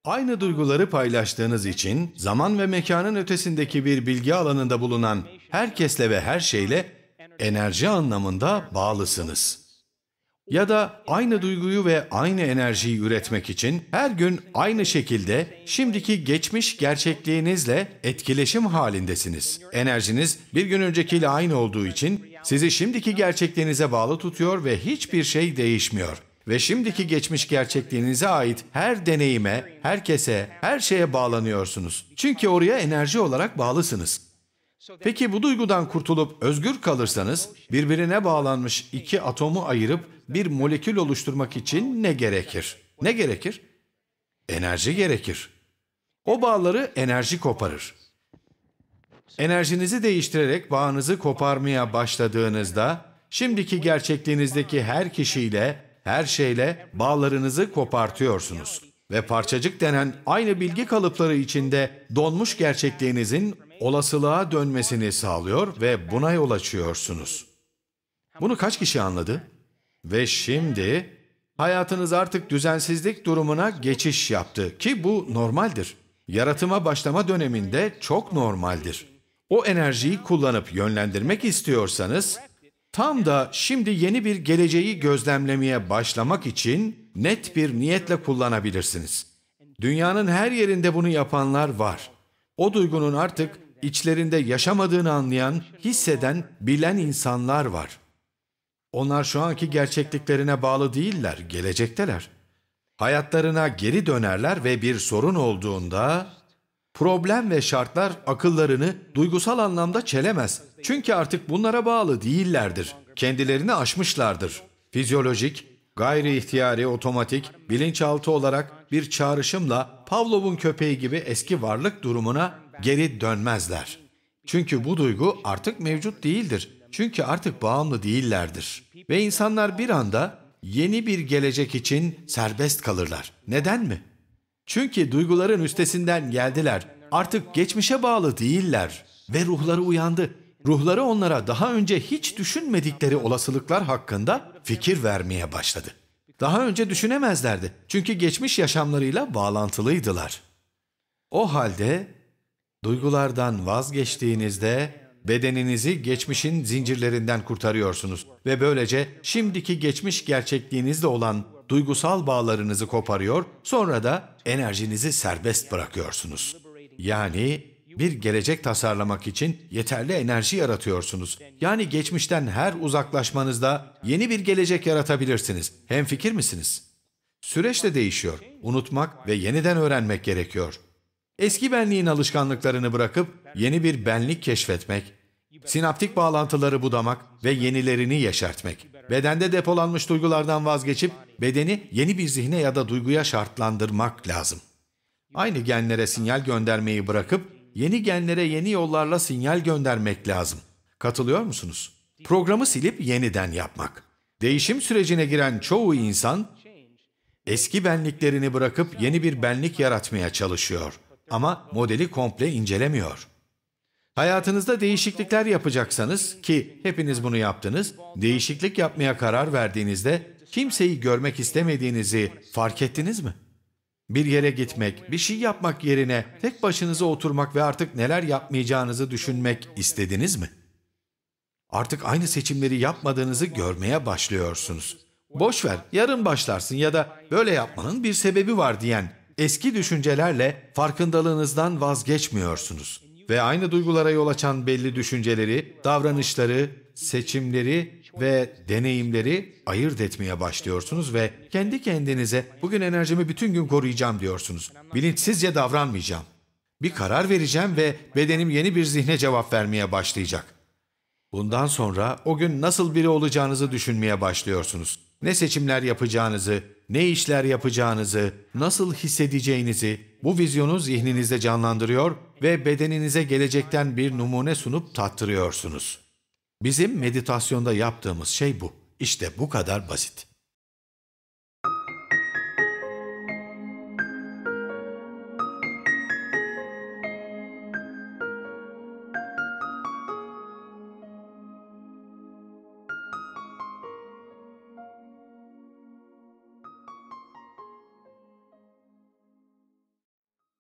Aynı duyguları paylaştığınız için zaman ve mekanın ötesindeki bir bilgi alanında bulunan herkesle ve her şeyle enerji anlamında bağlısınız. Ya da aynı duyguyu ve aynı enerjiyi üretmek için her gün aynı şekilde şimdiki geçmiş gerçekliğinizle etkileşim halindesiniz. Enerjiniz bir gün öncekiyle aynı olduğu için sizi şimdiki gerçekliğinize bağlı tutuyor ve hiçbir şey değişmiyor. Ve şimdiki geçmiş gerçekliğinize ait her deneyime, herkese, her şeye bağlanıyorsunuz. Çünkü oraya enerji olarak bağlısınız. Peki bu duygudan kurtulup özgür kalırsanız, birbirine bağlanmış iki atomu ayırıp bir molekül oluşturmak için ne gerekir? Ne gerekir? Enerji gerekir. O bağları enerji koparır. Enerjinizi değiştirerek bağınızı koparmaya başladığınızda, şimdiki gerçekliğinizdeki her kişiyle, her şeyle bağlarınızı kopartıyorsunuz. Ve parçacık denen aynı bilgi kalıpları içinde donmuş gerçekliğinizin olasılığa dönmesini sağlıyor ve buna yol açıyorsunuz. Bunu kaç kişi anladı? Ve şimdi hayatınız artık düzensizlik durumuna geçiş yaptı ki bu normaldir. Yaratıma başlama döneminde çok normaldir. O enerjiyi kullanıp yönlendirmek istiyorsanız, tam da şimdi yeni bir geleceği gözlemlemeye başlamak için net bir niyetle kullanabilirsiniz. Dünyanın her yerinde bunu yapanlar var. O duygunun artık içlerinde yaşamadığını anlayan, hisseden, bilen insanlar var. Onlar şu anki gerçekliklerine bağlı değiller, gelecekteler. Hayatlarına geri dönerler ve bir sorun olduğunda, problem ve şartlar akıllarını duygusal anlamda çelemez. Çünkü artık bunlara bağlı değillerdir. Kendilerini aşmışlardır. Fizyolojik, gayri ihtiyari, otomatik, bilinçaltı olarak bir çağrışımla Pavlov'un köpeği gibi eski varlık durumuna geri dönmezler. Çünkü bu duygu artık mevcut değildir. Çünkü artık bağımlı değillerdir. Ve insanlar bir anda yeni bir gelecek için serbest kalırlar. Neden mi? Çünkü duyguların üstesinden geldiler. Artık geçmişe bağlı değiller. Ve ruhları uyandı. Ruhları onlara daha önce hiç düşünmedikleri olasılıklar hakkında fikir vermeye başladı. Daha önce düşünemezlerdi. Çünkü geçmiş yaşamlarıyla bağlantılıydılar. O halde duygulardan vazgeçtiğinizde bedeninizi geçmişin zincirlerinden kurtarıyorsunuz ve böylece şimdiki geçmiş gerçekliğinizde olan duygusal bağlarınızı koparıyor, sonra da enerjinizi serbest bırakıyorsunuz. Yani bir gelecek tasarlamak için yeterli enerji yaratıyorsunuz. Yani geçmişten her uzaklaşmanızda yeni bir gelecek yaratabilirsiniz. Hemfikir misiniz? Süreç de değişiyor. Unutmak ve yeniden öğrenmek gerekiyor. Eski benliğin alışkanlıklarını bırakıp yeni bir benlik keşfetmek, sinaptik bağlantıları budamak ve yenilerini yeşertmek, bedende depolanmış duygulardan vazgeçip bedeni yeni bir zihne ya da duyguya şartlandırmak lazım. Aynı genlere sinyal göndermeyi bırakıp yeni genlere yeni yollarla sinyal göndermek lazım. Katılıyor musunuz? Programı silip yeniden yapmak. Değişim sürecine giren çoğu insan eski benliklerini bırakıp yeni bir benlik yaratmaya çalışıyor. Ama modeli komple incelemiyor. Hayatınızda değişiklikler yapacaksanız ki hepiniz bunu yaptınız, değişiklik yapmaya karar verdiğinizde kimseyi görmek istemediğinizi fark ettiniz mi? Bir yere gitmek, bir şey yapmak yerine tek başınıza oturmak ve artık neler yapmayacağınızı düşünmek istediniz mi? Artık aynı seçimleri yapmadığınızı görmeye başlıyorsunuz. Boş ver, yarın başlarsın ya da böyle yapmanın bir sebebi var diyen eski düşüncelerle farkındalığınızdan vazgeçmiyorsunuz. Ve aynı duygulara yol açan belli düşünceleri, davranışları, seçimleri ve deneyimleri ayırt etmeye başlıyorsunuz ve kendi kendinize bugün enerjimi bütün gün koruyacağım diyorsunuz. Bilinçsizce davranmayacağım. Bir karar vereceğim ve bedenim yeni bir zihne cevap vermeye başlayacak. Bundan sonra o gün nasıl biri olacağınızı düşünmeye başlıyorsunuz. Ne seçimler yapacağınızı, ne işler yapacağınızı, nasıl hissedeceğinizi bu vizyonu zihninizde canlandırıyor ve bedeninize gelecekten bir numune sunup tattırıyorsunuz. Bizim meditasyonda yaptığımız şey bu. İşte bu kadar basit.